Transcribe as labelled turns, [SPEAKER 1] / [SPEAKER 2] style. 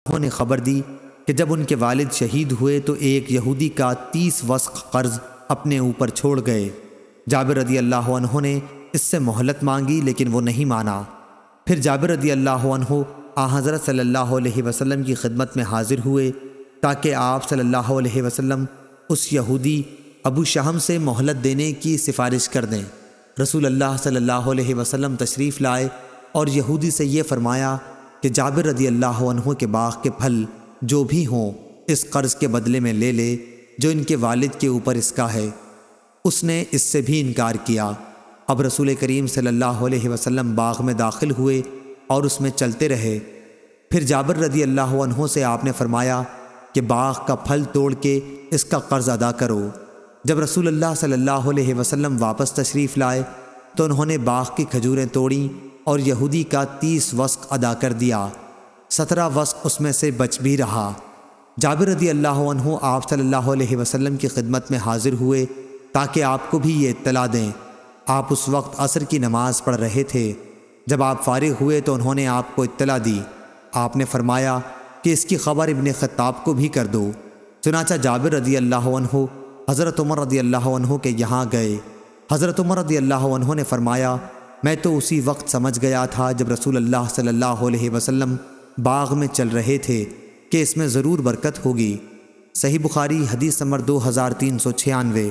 [SPEAKER 1] انہوں نے خبر دی کہ جب ان کے والد شہید ہوئے تو ایک یہودی کا 30 وسق قرض اپنے اوپر چھوڑ گئے۔ جابر رضی اللہ عنہ نے اس سے مہلت مانگی لیکن وہ نہیں مانا۔ پھر جابر رضی اللہ عنہ حضرت صلی اللہ علیہ وسلم کی خدمت میں حاضر ہوئے تاکہ آپ صلی اللہ علیہ وسلم اس یہودی ابو شہم سے مہلت دینے کی سفارش کر دیں۔ رسول اللہ صلی اللہ علیہ وسلم تشریف لائے اور یہودی سے یہ فرمایا کہ جابر رضی اللہ عنہ کے باغ کے پھل جو بھی ہوں اس قرض کے بدلے میں لے لے جو ان کے والد کے اوپر اس کا ہے۔ اس نے اس سے بھی انکار کیا۔ اب رسول کریم صلی اللہ علیہ وسلم باغ میں داخل ہوئے اور اس میں چلتے رہے۔ پھر جابر رضی اللہ عنہ سے آپ نے فرمایا کہ باغ کا پھل توڑ کے اس کا قرض ادا کرو۔ جب رسول اللہ صلی اللہ علیہ وسلم واپس تشریف لائے تو انہوں نے باغ کی کھجوریں توڑیں اور یہودی کا 30 وسق ادا کر دیا۔ 17 وسق اس میں سے بچ بھی رہا۔ جابر رضی اللہ عنہ آپ صلی اللہ علیہ وسلم کی خدمت میں حاضر ہوئے تاکہ آپ کو بھی یہ اطلاع دیں۔ آپ اس وقت عصر کی نماز پڑھ رہے تھے۔ جب آپ فارغ ہوئے تو انہوں نے آپ کو اطلاع دی۔ آپ نے فرمایا کہ اس کی خبر ابن خطاب کو بھی کر دو۔ چنانچہ جابر رضی اللہ عنہ حضرت عمر رضی اللہ عنہ کے یہاں گئے۔ حضرت عمر رضی اللہ عنہ نے فرمایا میں تو اسی وقت سمجھ گیا تھا جب رسول اللہ صلی اللہ علیہ وسلم باغ میں چل رہے تھے کہ اس میں ضرور برکت ہوگی۔ صحیح بخاری حدیث نمبر 2396۔